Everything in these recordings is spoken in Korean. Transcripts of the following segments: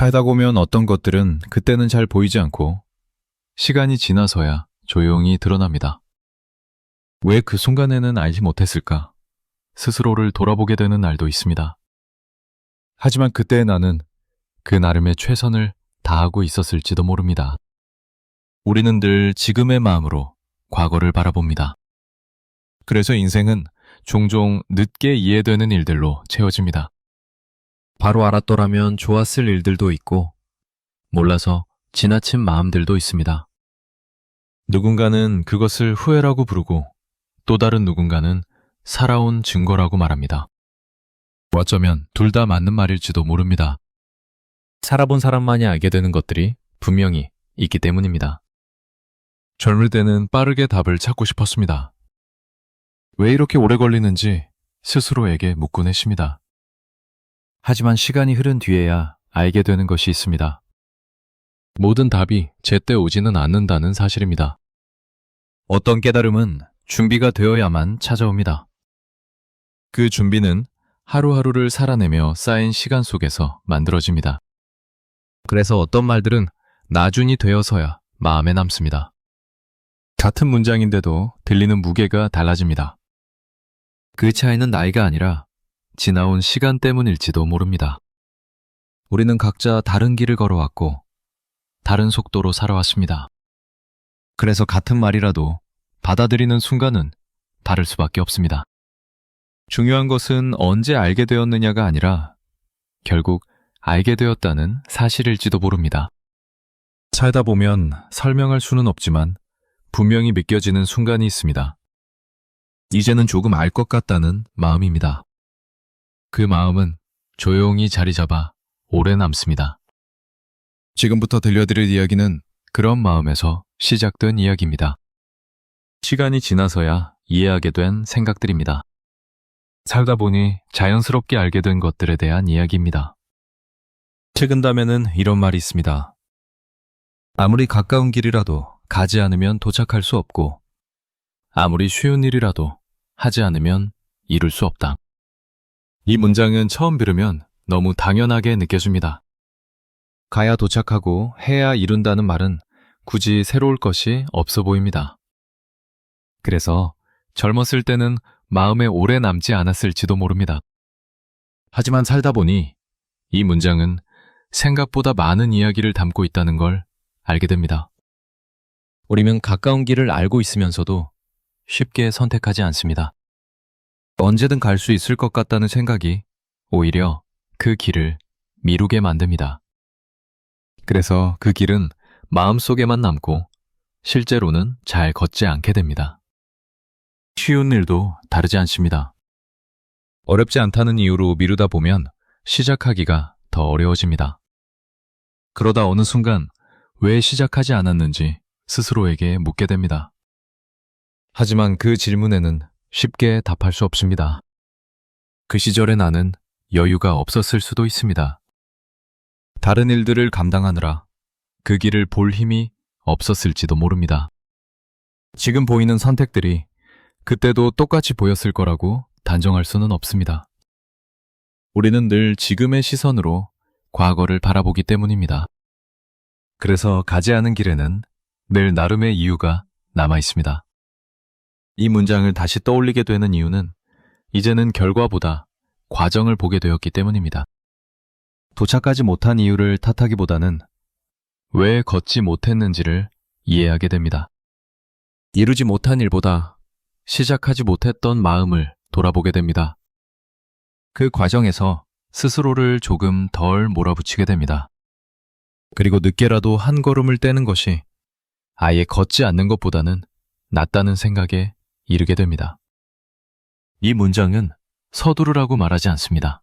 살다 보면 어떤 것들은 그때는 잘 보이지 않고 시간이 지나서야 조용히 드러납니다. 왜 그 순간에는 알지 못했을까? 스스로를 돌아보게 되는 날도 있습니다. 하지만 그때의 나는 그 나름의 최선을 다하고 있었을지도 모릅니다. 우리는 늘 지금의 마음으로 과거를 바라봅니다. 그래서 인생은 종종 늦게 이해되는 일들로 채워집니다. 바로 알았더라면 좋았을 일들도 있고, 몰라서 지나친 마음들도 있습니다. 누군가는 그것을 후회라고 부르고, 또 다른 누군가는 살아온 증거라고 말합니다. 어쩌면 둘 다 맞는 말일지도 모릅니다. 살아본 사람만이 알게 되는 것들이 분명히 있기 때문입니다. 젊을 때는 빠르게 답을 찾고 싶었습니다. 왜 이렇게 오래 걸리는지 스스로에게 묻곤 했습니다. 하지만 시간이 흐른 뒤에야 알게 되는 것이 있습니다. 모든 답이 제때 오지는 않는다는 사실입니다. 어떤 깨달음은 준비가 되어야만 찾아옵니다. 그 준비는 하루하루를 살아내며 쌓인 시간 속에서 만들어집니다. 그래서 어떤 말들은 나중이 되어서야 마음에 남습니다. 같은 문장인데도 들리는 무게가 달라집니다. 그 차이는 나이가 아니라 지나온 시간 때문일지도 모릅니다. 우리는 각자 다른 길을 걸어왔고 다른 속도로 살아왔습니다. 그래서 같은 말이라도 받아들이는 순간은 다를 수밖에 없습니다. 중요한 것은 언제 알게 되었느냐가 아니라 결국 알게 되었다는 사실일지도 모릅니다. 살다 보면 설명할 수는 없지만 분명히 믿겨지는 순간이 있습니다. 이제는 조금 알 것 같다는 마음입니다. 그 마음은 조용히 자리 잡아 오래 남습니다. 지금부터 들려드릴 이야기는 그런 마음에서 시작된 이야기입니다. 시간이 지나서야 이해하게 된 생각들입니다. 살다 보니 자연스럽게 알게 된 것들에 대한 이야기입니다. 책은담에는 이런 말이 있습니다. 아무리 가까운 길이라도 가지 않으면 도착할 수 없고 아무리 쉬운 일이라도 하지 않으면 이룰 수 없다. 이 문장은 처음 들으면 너무 당연하게 느껴집니다. 가야 도착하고 해야 이룬다는 말은 굳이 새로울 것이 없어 보입니다. 그래서 젊었을 때는 마음에 오래 남지 않았을지도 모릅니다. 하지만 살다 보니 이 문장은 생각보다 많은 이야기를 담고 있다는 걸 알게 됩니다. 우리는 가까운 길을 알고 있으면서도 쉽게 선택하지 않습니다. 언제든 갈 수 있을 것 같다는 생각이 오히려 그 길을 미루게 만듭니다. 그래서 그 길은 마음속에만 남고 실제로는 잘 걷지 않게 됩니다. 쉬운 일도 다르지 않습니다. 어렵지 않다는 이유로 미루다 보면 시작하기가 더 어려워집니다. 그러다 어느 순간 왜 시작하지 않았는지 스스로에게 묻게 됩니다. 하지만 그 질문에는 쉽게 답할 수 없습니다. 그 시절의 나는 여유가 없었을 수도 있습니다. 다른 일들을 감당하느라 그 길을 볼 힘이 없었을지도 모릅니다. 지금 보이는 선택들이 그때도 똑같이 보였을 거라고 단정할 수는 없습니다. 우리는 늘 지금의 시선으로 과거를 바라보기 때문입니다. 그래서 가지 않은 길에는 늘 나름의 이유가 남아 있습니다. 이 문장을 다시 떠올리게 되는 이유는 이제는 결과보다 과정을 보게 되었기 때문입니다. 도착하지 못한 이유를 탓하기보다는 왜 걷지 못했는지를 이해하게 됩니다. 이루지 못한 일보다 시작하지 못했던 마음을 돌아보게 됩니다. 그 과정에서 스스로를 조금 덜 몰아붙이게 됩니다. 그리고 늦게라도 한 걸음을 떼는 것이 아예 걷지 않는 것보다는 낫다는 생각에 이르게 됩니다. 이 문장은 서두르라고 말하지 않습니다.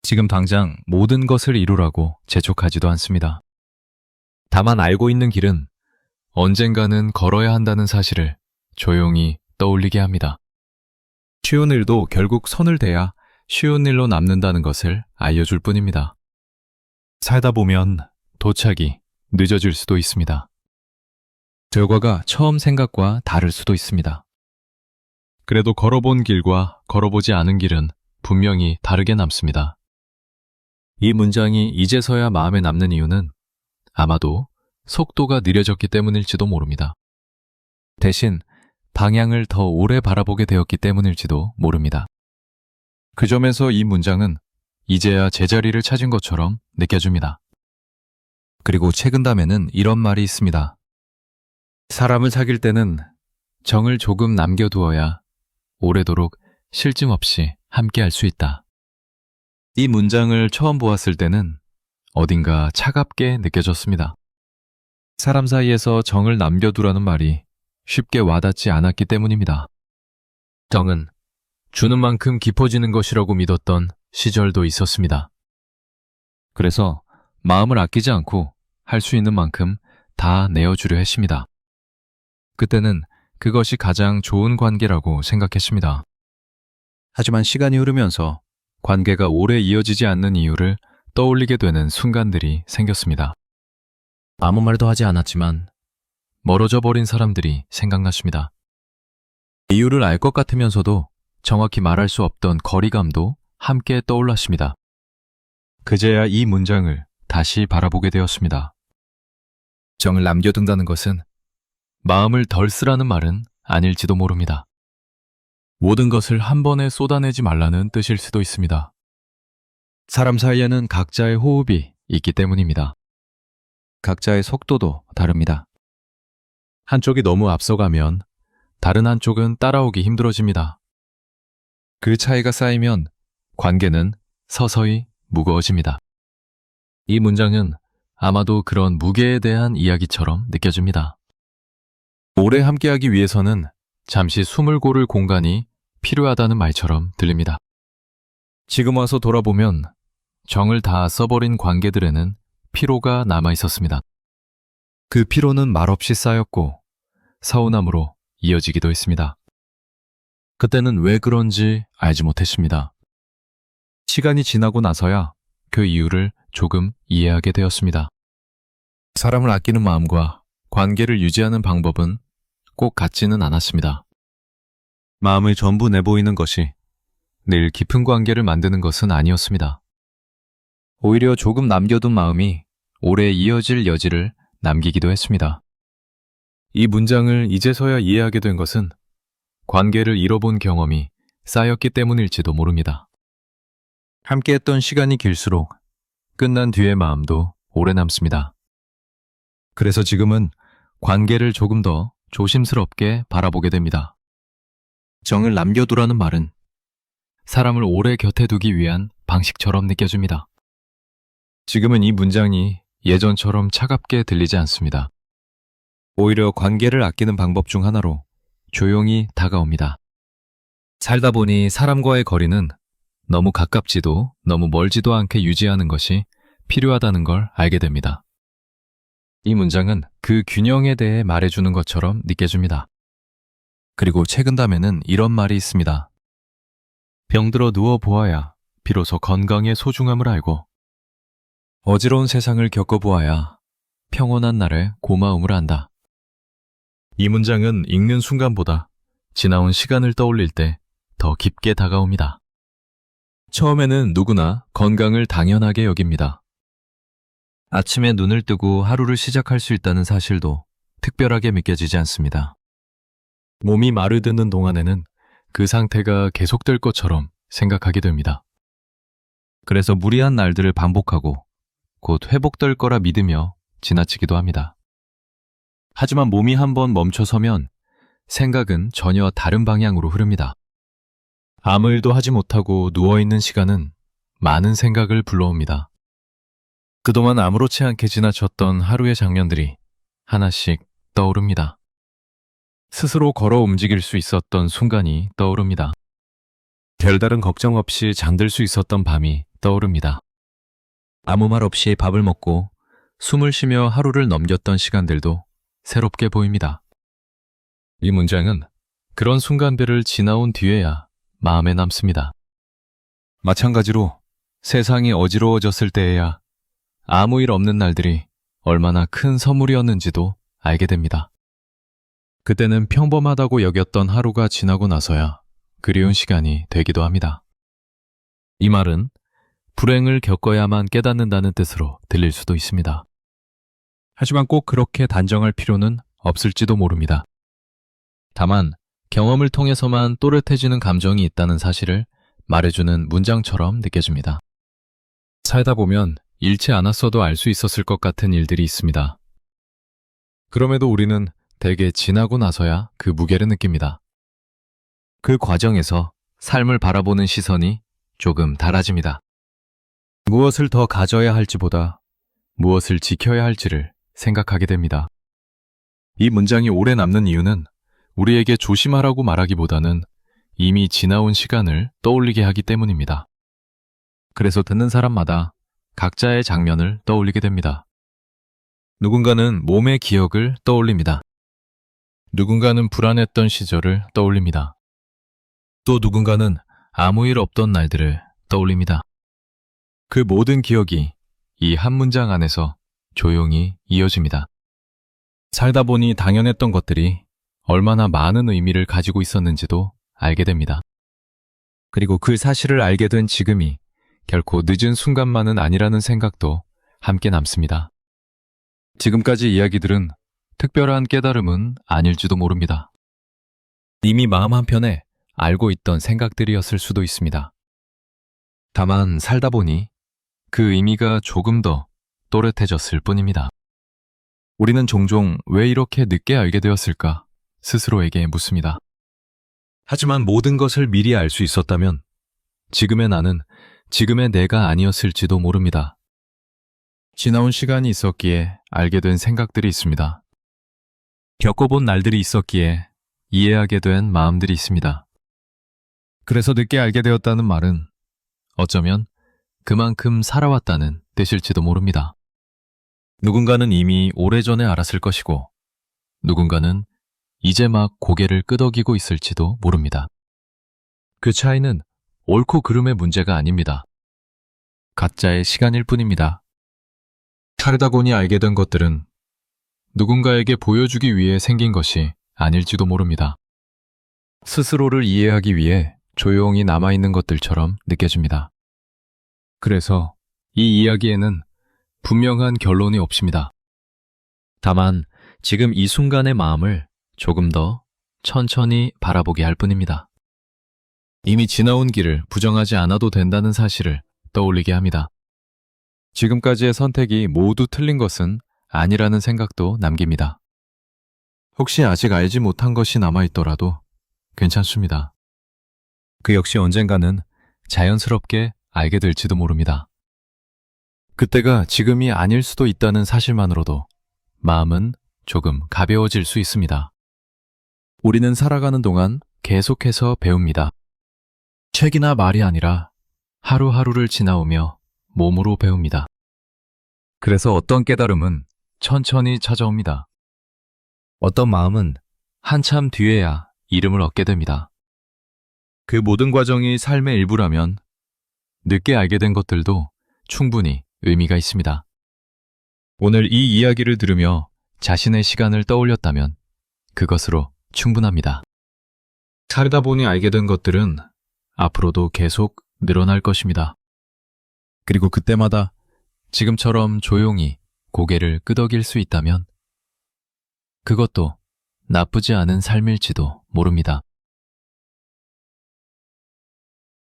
지금 당장 모든 것을 이루라고 재촉하지도 않습니다. 다만 알고 있는 길은 언젠가는 걸어야 한다는 사실을 조용히 떠올리게 합니다. 쉬운 일도 결국 선을 대야 쉬운 일로 남는다는 것을 알려줄 뿐입니다. 살다 보면 도착이 늦어질 수도 있습니다. 결과가 처음 생각과 다를 수도 있습니다. 그래도 걸어본 길과 걸어보지 않은 길은 분명히 다르게 남습니다. 이 문장이 이제서야 마음에 남는 이유는 아마도 속도가 느려졌기 때문일지도 모릅니다. 대신 방향을 더 오래 바라보게 되었기 때문일지도 모릅니다. 그 점에서 이 문장은 이제야 제자리를 찾은 것처럼 느껴집니다. 그리고 최근담에는 이런 말이 있습니다. 사람을 사귈 때는 정을 조금 남겨두어야 오래도록 쉴 틈 없이 함께할 수 있다. 이 문장을 처음 보았을 때는 어딘가 차갑게 느껴졌습니다. 사람 사이에서 정을 남겨두라는 말이 쉽게 와닿지 않았기 때문입니다. 정은 주는 만큼 깊어지는 것이라고 믿었던 시절도 있었습니다. 그래서 마음을 아끼지 않고 할 수 있는 만큼 다 내어주려 했습니다. 그때는 그것이 가장 좋은 관계라고 생각했습니다. 하지만 시간이 흐르면서 관계가 오래 이어지지 않는 이유를 떠올리게 되는 순간들이 생겼습니다. 아무 말도 하지 않았지만 멀어져 버린 사람들이 생각났습니다. 이유를 알 것 같으면서도 정확히 말할 수 없던 거리감도 함께 떠올랐습니다. 그제야 이 문장을 다시 바라보게 되었습니다. 정을 남겨둔다는 것은 마음을 덜 쓰라는 말은 아닐지도 모릅니다. 모든 것을 한 번에 쏟아내지 말라는 뜻일 수도 있습니다. 사람 사이에는 각자의 호흡이 있기 때문입니다. 각자의 속도도 다릅니다. 한쪽이 너무 앞서가면 다른 한쪽은 따라오기 힘들어집니다. 그 차이가 쌓이면 관계는 서서히 무거워집니다. 이 문장은 아마도 그런 무게에 대한 이야기처럼 느껴집니다. 오래 함께하기 위해서는 잠시 숨을 고를 공간이 필요하다는 말처럼 들립니다. 지금 와서 돌아보면 정을 다 써버린 관계들에는 피로가 남아 있었습니다. 그 피로는 말없이 쌓였고 서운함으로 이어지기도 했습니다. 그때는 왜 그런지 알지 못했습니다. 시간이 지나고 나서야 그 이유를 조금 이해하게 되었습니다. 사람을 아끼는 마음과 관계를 유지하는 방법은 꼭 같지는 않았습니다. 마음을 전부 내보이는 것이 늘 깊은 관계를 만드는 것은 아니었습니다. 오히려 조금 남겨둔 마음이 오래 이어질 여지를 남기기도 했습니다. 이 문장을 이제서야 이해하게 된 것은 관계를 잃어본 경험이 쌓였기 때문일지도 모릅니다. 함께했던 시간이 길수록 끝난 뒤의 마음도 오래 남습니다. 그래서 지금은 관계를 조금 더 조심스럽게 바라보게 됩니다. 정을 남겨두라는 말은 사람을 오래 곁에 두기 위한 방식처럼 느껴집니다. 지금은 이 문장이 예전처럼 차갑게 들리지 않습니다. 오히려 관계를 아끼는 방법 중 하나로 조용히 다가옵니다. 살다 보니 사람과의 거리는 너무 가깝지도 너무 멀지도 않게 유지하는 것이 필요하다는 걸 알게 됩니다. 이 문장은 그 균형에 대해 말해주는 것처럼 느껴집니다. 그리고 최근담에는 이런 말이 있습니다. 병들어 누워보아야 비로소 건강의 소중함을 알고 어지러운 세상을 겪어보아야 평온한 날의 고마움을 안다. 이 문장은 읽는 순간보다 지나온 시간을 떠올릴 때 더 깊게 다가옵니다. 처음에는 누구나 건강을 당연하게 여깁니다. 아침에 눈을 뜨고 하루를 시작할 수 있다는 사실도 특별하게 믿겨지지 않습니다. 몸이 마르드는 동안에는 그 상태가 계속될 것처럼 생각하게 됩니다. 그래서 무리한 날들을 반복하고 곧 회복될 거라 믿으며 지나치기도 합니다. 하지만 몸이 한번 멈춰서면 생각은 전혀 다른 방향으로 흐릅니다. 아무 일도 하지 못하고 누워있는 시간은 많은 생각을 불러옵니다. 그동안 아무렇지 않게 지나쳤던 하루의 장면들이 하나씩 떠오릅니다. 스스로 걸어 움직일 수 있었던 순간이 떠오릅니다. 별다른 걱정 없이 잠들 수 있었던 밤이 떠오릅니다. 아무 말 없이 밥을 먹고 숨을 쉬며 하루를 넘겼던 시간들도 새롭게 보입니다. 이 문장은 그런 순간들을 지나온 뒤에야 마음에 남습니다. 마찬가지로 세상이 어지러워졌을 때에야 아무 일 없는 날들이 얼마나 큰 선물이었는지도 알게 됩니다. 그때는 평범하다고 여겼던 하루가 지나고 나서야 그리운 시간이 되기도 합니다. 이 말은 불행을 겪어야만 깨닫는다는 뜻으로 들릴 수도 있습니다. 하지만 꼭 그렇게 단정할 필요는 없을지도 모릅니다. 다만 경험을 통해서만 또렷해지는 감정이 있다는 사실을 말해주는 문장처럼 느껴집니다. 살다 보면 잃지 않았어도 알 수 있었을 것 같은 일들이 있습니다. 그럼에도 우리는 대개 지나고 나서야 그 무게를 느낍니다. 그 과정에서 삶을 바라보는 시선이 조금 달라집니다. 무엇을 더 가져야 할지보다 무엇을 지켜야 할지를 생각하게 됩니다. 이 문장이 오래 남는 이유는 우리에게 조심하라고 말하기보다는 이미 지나온 시간을 떠올리게 하기 때문입니다. 그래서 듣는 사람마다 각자의 장면을 떠올리게 됩니다. 누군가는 몸의 기억을 떠올립니다. 누군가는 불안했던 시절을 떠올립니다. 또 누군가는 아무 일 없던 날들을 떠올립니다. 그 모든 기억이 이 한 문장 안에서 조용히 이어집니다. 살다 보니 당연했던 것들이 얼마나 많은 의미를 가지고 있었는지도 알게 됩니다. 그리고 그 사실을 알게 된 지금이 결코 늦은 순간만은 아니라는 생각도 함께 남습니다. 지금까지 이야기들은 특별한 깨달음은 아닐지도 모릅니다. 이미 마음 한편에 알고 있던 생각들이었을 수도 있습니다. 다만 살다 보니 그 의미가 조금 더 또렷해졌을 뿐입니다. 우리는 종종 왜 이렇게 늦게 알게 되었을까 스스로에게 묻습니다. 하지만 모든 것을 미리 알 수 있었다면 지금의 나는 지금의 내가 아니었을지도 모릅니다. 지나온 시간이 있었기에 알게 된 생각들이 있습니다. 겪어본 날들이 있었기에 이해하게 된 마음들이 있습니다. 그래서 늦게 알게 되었다는 말은 어쩌면 그만큼 살아왔다는 뜻일지도 모릅니다. 누군가는 이미 오래전에 알았을 것이고 누군가는 이제 막 고개를 끄덕이고 있을지도 모릅니다. 그 차이는 옳고 그름의 문제가 아닙니다. 각자의 시간일 뿐입니다. 살다 보니 알게 된 것들은 누군가에게 보여주기 위해 생긴 것이 아닐지도 모릅니다. 스스로를 이해하기 위해 조용히 남아있는 것들처럼 느껴집니다. 그래서 이 이야기에는 분명한 결론이 없습니다. 다만 지금 이 순간의 마음을 조금 더 천천히 바라보게 할 뿐입니다. 이미 지나온 길을 부정하지 않아도 된다는 사실을 떠올리게 합니다. 지금까지의 선택이 모두 틀린 것은 아니라는 생각도 남깁니다. 혹시 아직 알지 못한 것이 남아있더라도 괜찮습니다. 그 역시 언젠가는 자연스럽게 알게 될지도 모릅니다. 그때가 지금이 아닐 수도 있다는 사실만으로도 마음은 조금 가벼워질 수 있습니다. 우리는 살아가는 동안 계속해서 배웁니다. 책이나 말이 아니라 하루하루를 지나오며 몸으로 배웁니다. 그래서 어떤 깨달음은 천천히 찾아옵니다. 어떤 마음은 한참 뒤에야 이름을 얻게 됩니다. 그 모든 과정이 삶의 일부라면 늦게 알게 된 것들도 충분히 의미가 있습니다. 오늘 이 이야기를 들으며 자신의 시간을 떠올렸다면 그것으로 충분합니다. 살다 보니 알게 된 것들은 앞으로도 계속 늘어날 것입니다. 그리고 그때마다 지금처럼 조용히 고개를 끄덕일 수 있다면 그것도 나쁘지 않은 삶일지도 모릅니다.